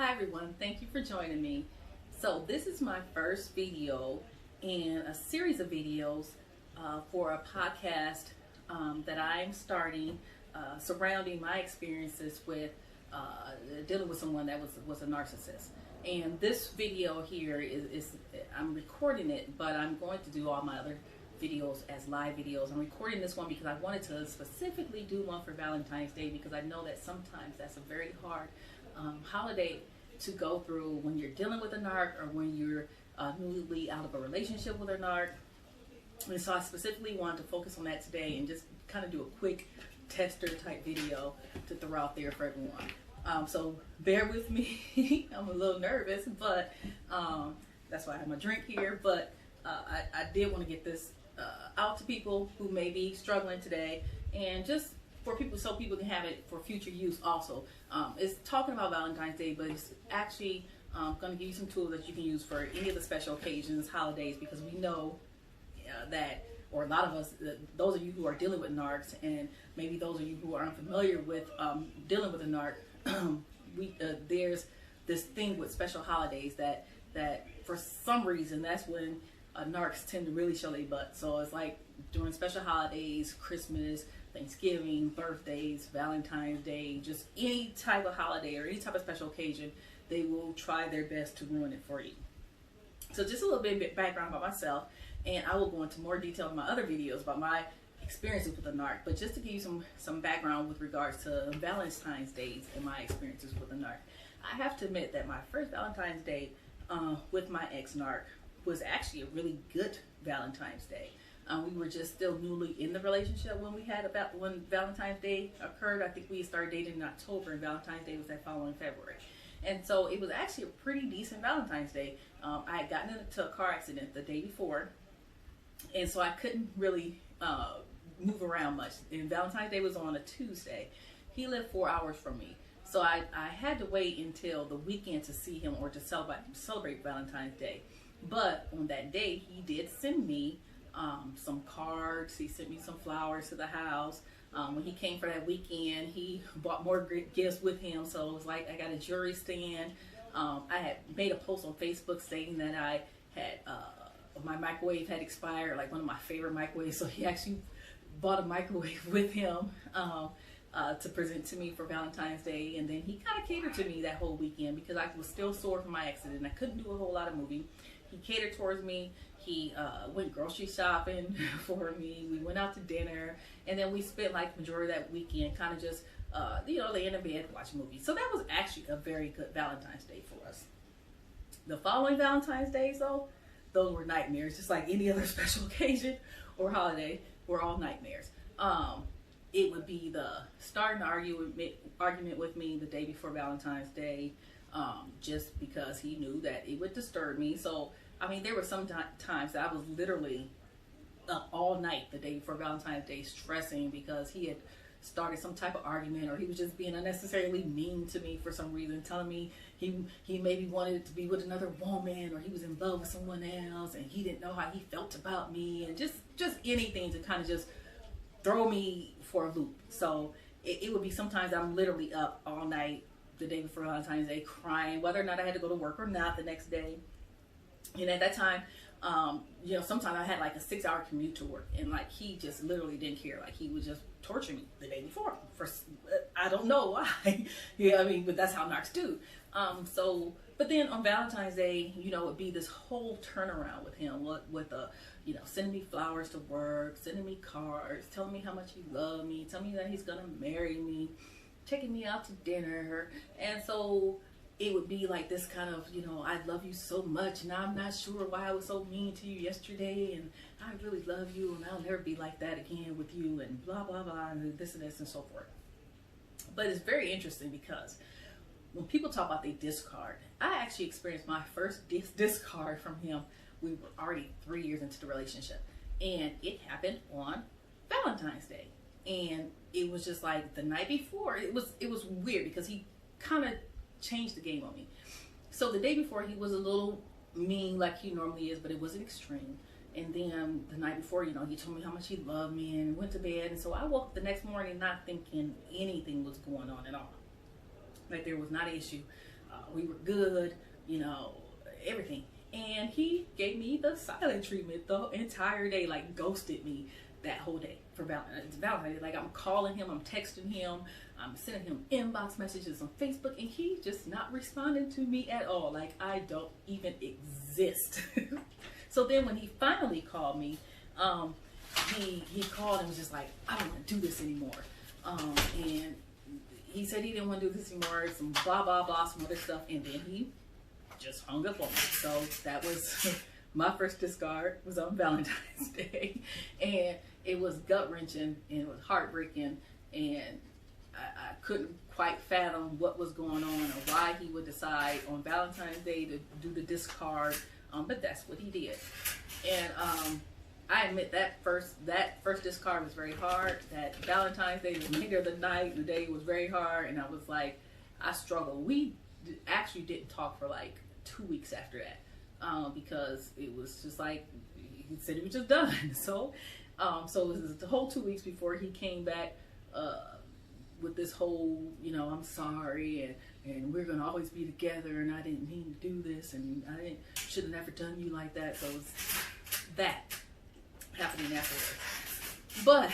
Hi everyone, thank you for joining me. So this is my first video in a series of videos for a podcast that I'm starting surrounding my experiences with dealing with someone that was a narcissist. And this video here is I'm recording it, but I'm going to do all my other videos as live videos. I'm recording this one because I wanted to specifically do one for Valentine's Day, because I know that sometimes that's a very hard holiday to go through when you're dealing with a narc, or when you're newly out of a relationship with a narc. And so I specifically wanted to focus on that today and just kind of do a quick tester type video to throw out there for everyone. So bear with me. I'm a little nervous, but that's why I have my drink here. But I did want to get this out to people who may be struggling today, and just for people, so people can have it for future use also. It's talking about Valentine's Day, but it's actually going to give you some tools that you can use for any of the special occasions, holidays, because we know that, or a lot of us, those of you who are dealing with narcs, and maybe those of you who are unfamiliar with dealing with a narc, there's this thing with special holidays that for some reason that's when narcs tend to really show their butt. So it's like during special holidays, Christmas, Thanksgiving, birthdays, Valentine's Day, just any type of holiday or any type of special occasion, they will try their best to ruin it for you. So just a little bit of background about myself, and I will go into more detail in my other videos about my experiences with a narc. But just to give you some background with regards to Valentine's Days and my experiences with a narc, I have to admit that my first Valentine's Day with my ex-narc was actually a really good Valentine's Day. We were just still newly in the relationship when Valentine's Day occurred. I think we started dating in October, and Valentine's Day was that following February. And so it was actually a pretty decent Valentine's Day. I had gotten into a car accident the day before, and so I couldn't really move around much. And Valentine's Day was on a Tuesday. He lived 4 hours from me, so I had to wait until the weekend to see him or to celebrate Valentine's Day. But on that day, he did send me some cards. He sent me some flowers to the house. When he came for that weekend, he bought more gifts with him. So it was like I got a jewelry stand. I had made a post on Facebook stating that I had my microwave had expired, like one of my favorite microwaves. So he actually bought a microwave with him to present to me for Valentine's Day. And then he kind of catered to me that whole weekend because I was still sore from my accident. I couldn't do a whole lot of moving. He catered towards me. He went grocery shopping for me. We went out to dinner, and then we spent like majority of that weekend kind of just laying in bed watching movies. So that was actually a very good Valentine's Day for us. The following Valentine's Days, though, those were nightmares. Just like any other special occasion or holiday, were all nightmares. It would be the starting an argument with me the day before Valentine's Day, just because he knew that it would disturb me. So I mean, there were some times that I was literally up all night the day before Valentine's Day stressing because he had started some type of argument, or he was just being unnecessarily mean to me for some reason, telling me he maybe wanted to be with another woman, or he was in love with someone else, and he didn't know how he felt about me, and just anything to kind of just throw me for a loop. So it would be sometimes I'm literally up all night the day before Valentine's Day crying, whether or not I had to go to work or not the next day. And at that time, sometimes I had like a 6-hour commute to work, and like he just literally didn't care. Like he would just torture me the day before. I don't know why. But that's how narcs do. But then on Valentine's Day, it'd be this whole turnaround with him, with sending me flowers to work, sending me cards, telling me how much he loved me, telling me that he's gonna marry me, taking me out to dinner, and so it would be like this kind of, I love you so much, and I'm not sure why I was so mean to you yesterday, and I really love you, and I'll never be like that again with you, and blah, blah, blah, and this and this and so forth. But it's very interesting because when people talk about they discard, I actually experienced my first discard from him. We were already 3 years into the relationship, and it happened on Valentine's Day. And it was just like the night before, it was weird because he kind of changed the game on me. So the day before, he was a little mean like he normally is, but it wasn't extreme. And then the night before, he told me how much he loved me and went to bed. And so I woke up the next morning not thinking anything was going on at all. Like there was not an issue. we were good, you know, everything. And he gave me the silent treatment the entire day, like ghosted me that whole day for Valentine. Like I'm calling him, I'm texting him, I'm sending him inbox messages on Facebook, and he just not responding to me at all. Like I don't even exist. So then when he finally called me, he called and was just like, I don't want to do this anymore. And he said he didn't want to do this anymore, some blah, blah, blah, some other stuff. And then he just hung up on me. So that was my first discard, was on Valentine's Day. And it was gut-wrenching and it was heartbreaking. And I couldn't quite fathom what was going on or why he would decide on Valentine's Day to do the discard. But that's what he did. And I admit that first discard was very hard. That Valentine's Day, the remainder of the night, the day was very hard, and I was like, I struggled. We actually didn't talk for like 2 weeks after that because it was just like he said it was just done. So it was the whole 2 weeks before he came back with this whole, you know, I'm sorry and we're gonna always be together, and I didn't mean to do this, and I should have never done you like that. So it was that happening afterwards. But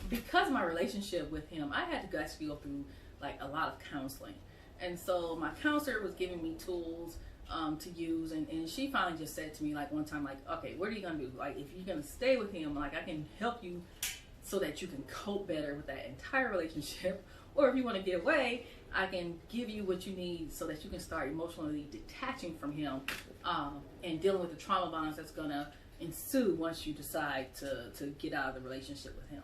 because of my relationship with him, I had to actually go through like a lot of counseling. And so my counselor was giving me tools to use, and she finally just said to me like one time, like, okay, what are you gonna do? Like, if you're gonna stay with him, like I can help you so that you can cope better with that entire relationship, or if you want to get away, I can give you what you need so that you can start emotionally detaching from him and dealing with the trauma bonds that's gonna ensue once you decide to get out of the relationship with him.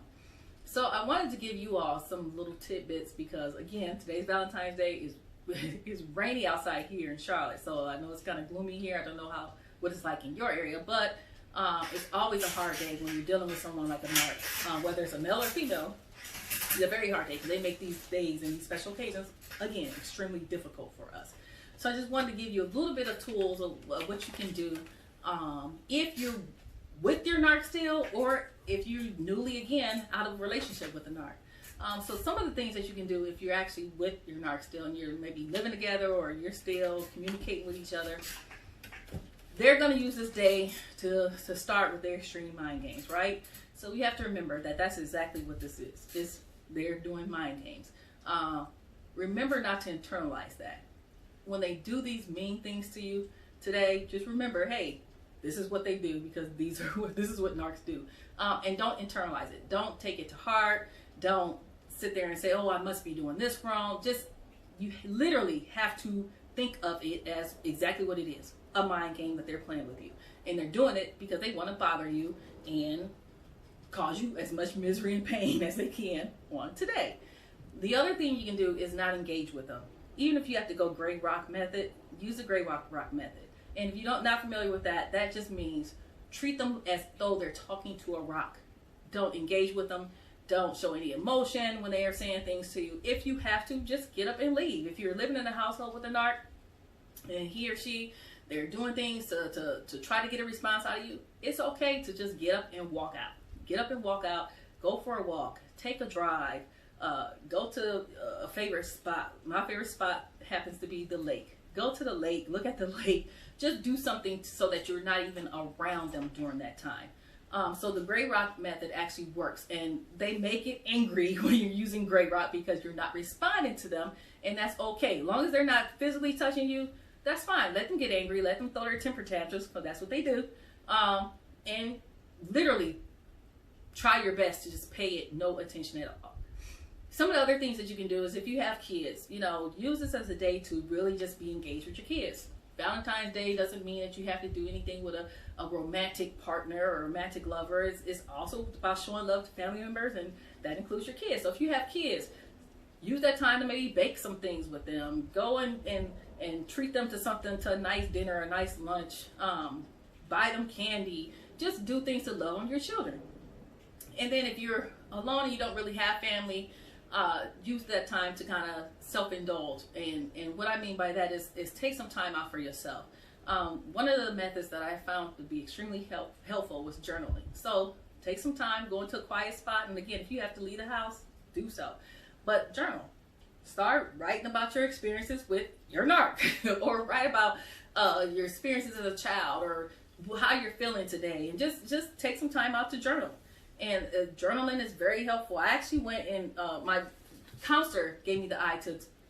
So I wanted to give you all some little tidbits because, again, today's Valentine's Day is it's rainy outside here in Charlotte, so I know it's kind of gloomy here. I don't know what it's like in your area, but it's always a hard day when you're dealing with someone like a narc, whether it's a male or female. It's a very hard day because they make these days and these special occasions, again, extremely difficult for us. So I just wanted to give you a little bit of tools of what you can do if you're with your narc still, or if you're newly again out of a relationship with a narc. So some of the things that you can do if you're actually with your narc still and you're maybe living together or you're still communicating with each other, they're going to use this day to start with their extreme mind games, right? So you have to remember that that's exactly what this is. They're doing mind games. Remember not to internalize that. When they do these mean things to you today, just remember, hey, this is what they do because this is what narcs do. And don't internalize it. Don't take it to heart. Don't sit there and say, oh, I must be doing this wrong. You literally have to think of it as exactly what it is, a mind game that they're playing with you. And they're doing it because they want to bother you and cause you as much misery and pain as they can on today. The other thing you can do is not engage with them. Even if you have to go gray rock method, use the gray rock method. And if you're not familiar with that, that just means treat them as though they're talking to a rock. Don't engage with them. Don't show any emotion when they are saying things to you. If you have to, just get up and leave. If you're living in a household with a narc and he or she, they're doing things to try to get a response out of you, it's okay to just get up and walk out. Get up and walk out. Go for a walk. Take a drive. Go to a favorite spot. My favorite spot happens to be the lake. Go to the lake. Look at the lake. Just do something so that you're not even around them during that time. So the gray rock method actually works, and they make it angry when you're using gray rock because you're not responding to them, and that's okay. As long as they're not physically touching you, that's fine. Let them get angry. Let them throw their temper tantrums, because that's what they do. And literally try your best to just pay it no attention at all. Some of the other things that you can do is if you have kids, use this as a day to really just be engaged with your kids. Valentine's Day doesn't mean that you have to do anything with a romantic partner or a romantic lover. It's also about showing love to family members, and that includes your kids. So if you have kids, use that time to maybe bake some things with them. Go and treat them to a nice dinner, a nice lunch. Buy them candy. Just do things to love on your children. And then if you're alone and you don't really have family, use that time to kind of self-indulge. And what I mean by that is take some time out for yourself. One of the methods that I found to be extremely helpful was journaling. So take some time, go into a quiet spot, and again, if you have to leave the house, do so. But journal. start writing about your experiences with your narc, or write about your experiences as a child, or how you're feeling today, and just take some time out to journal. And journaling is very helpful. I actually went and my counselor gave me the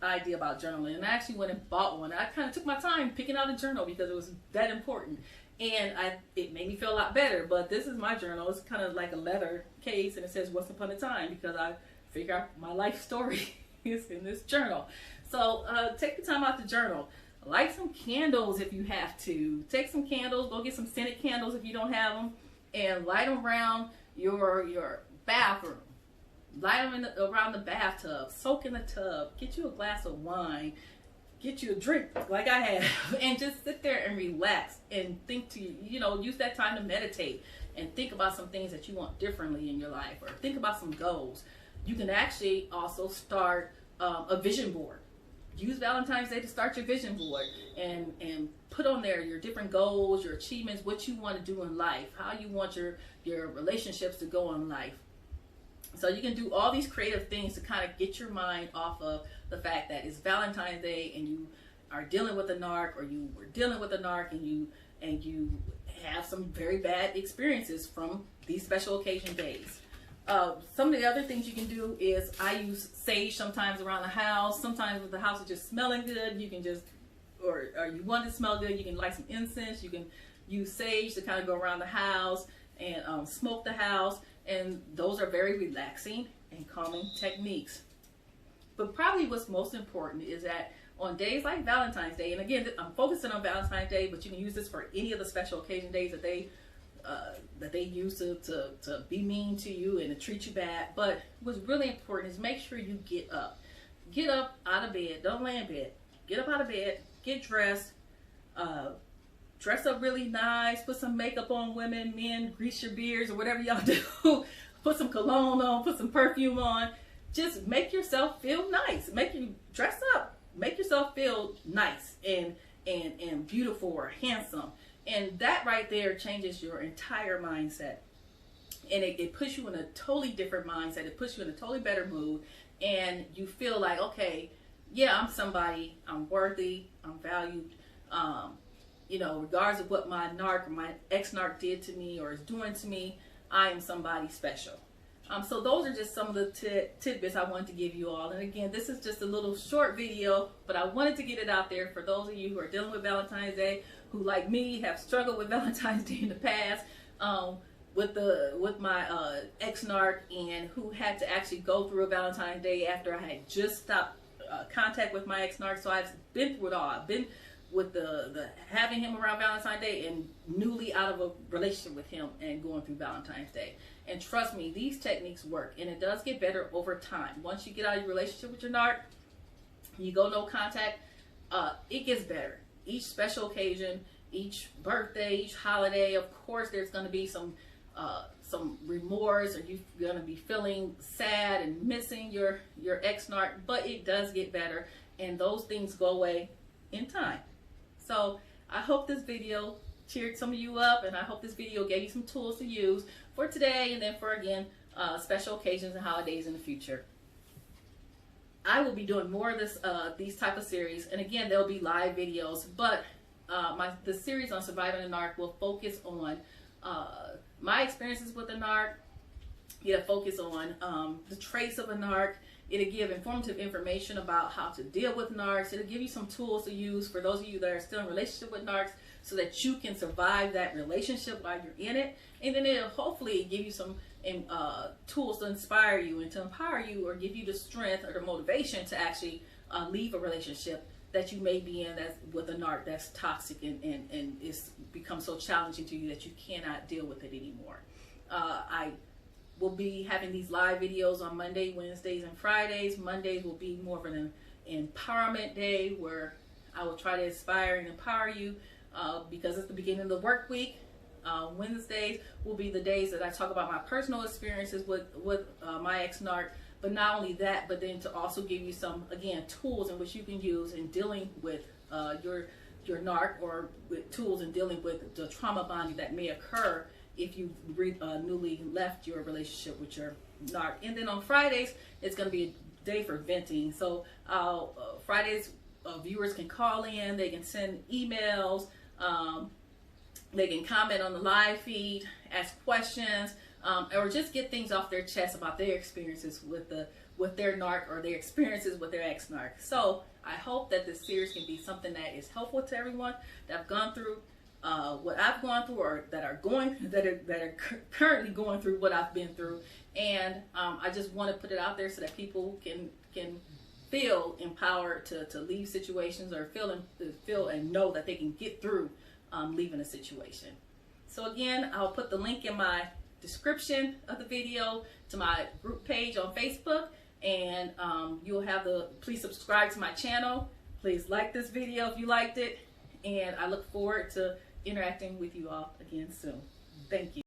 idea about journaling, and I actually went and bought one. I kind of took my time picking out a journal because it was that important, and it made me feel a lot better. But this is my journal. It's kind of like a leather case, and it says "Once Upon a Time" because I figure out my life story is in this journal. So take the time out to journal. Light some candles if you have to. Take some candles. Go get some scented candles if you don't have them, and light them around your bathroom. Light them around the bathtub. Soak in the tub. Get you a glass of wine. Get you a drink like I have, and just sit there and relax and think use that time to meditate and think about some things that you want differently in your life, or think about some goals. You can actually also start a vision board. Use Valentine's Day to start your vision board and put on there your different goals, your achievements, what you want to do in life, how you want your relationships to go in life. So you can do all these creative things to kind of get your mind off of the fact that it's Valentine's Day and you are dealing with a narc, or you were dealing with a narc, and you have some very bad experiences from these special occasion days. Some of the other things you can do is I use sage sometimes around the house. Sometimes if the house is just smelling good, you can just, or you want to smell good, you can light some incense. You can use sage to kind of go around the house and smoke the house. And those are very relaxing and calming techniques. But probably what's most important is that on days like Valentine's Day, and again, I'm focusing on Valentine's Day, but you can use this for any of the special occasion days that they use to be mean to you and to treat you bad. But what's really important is make sure you get up. Get up out of bed. Don't lay in bed. Get up out of bed. Get dressed. Dress up really nice. Put some makeup on, women, men. Grease your beards or whatever y'all do. Put some cologne on. Put some perfume on. Just make yourself feel nice. Make you dress up. Make yourself feel nice and beautiful or handsome. And that right there changes your entire mindset. And it puts you in a totally different mindset. It puts you in a totally better mood. And you feel like, okay, yeah, I'm somebody. I'm worthy. I'm valued. Regardless of what my narc or my ex-narc did to me or is doing to me, I am somebody special. So those are just some of the tidbits I wanted to give you all. And again, this is just a little short video, but I wanted to get it out there for those of you who are dealing with Valentine's Day, who like me have struggled with Valentine's Day in the past, with my ex-narc, and who had to actually go through a Valentine's Day after I had just stopped contact with my ex-narc. So I've been through it all. I've been with the having him around Valentine's Day and newly out of a relationship with him and going through Valentine's Day. And trust me, these techniques work, and it does get better over time. Once you get out of your relationship with your narc, you go no contact, it gets better. Each special occasion, each birthday, each holiday, of course, there's going to be some remorse, or you're going to be feeling sad and missing your ex-narc, but it does get better, and those things go away in time. So I hope this video cheered some of you up, and I hope this video gave you some tools to use for today, and then for, again, special occasions and holidays in the future. I will be doing more of these type of series, and again, there'll be live videos, but the series on surviving a narc will focus on my experiences with a narc. It'll focus on the traits of a narc. It'll give informative information about how to deal with narcs. It'll give you some tools to use for those of you that are still in a relationship with narcs, so that you can survive that relationship while you're in it. And then it'll hopefully give you some tools to inspire you and to empower you, or give you the strength or the motivation to actually leave a relationship that you may be in that's with a narc that's toxic and it's become so challenging to you that you cannot deal with it anymore. I will be having these live videos on Monday, Wednesdays, and Fridays. Mondays will be more of an empowerment day, where I will try to inspire and empower you because it's the beginning of the work week. Wednesdays will be the days that I talk about my personal experiences with my ex-narc. But not only that, but then to also give you some, again, tools in which you can use in dealing with your narc, or with tools in dealing with the trauma bonding that may occur if you newly left your relationship with your narc. And then on Fridays, it's going to be day for venting. So Fridays, viewers can call in, they can send emails, they can comment on the live feed, ask questions, or just get things off their chest about their experiences with their narc or their experiences with their ex-narc. So I hope that this series can be something that is helpful to everyone that have gone through what I've gone through, or that are currently going through what I've been through. And I just want to put it out there so that people can feel empowered to leave situations, or feel and know that they can get through leaving a situation. So again, I'll put the link in my description of the video to my group page on Facebook, and you'll have please subscribe to my channel. Please like this video if you liked it, and I look forward to interacting with you all again soon. Thank you.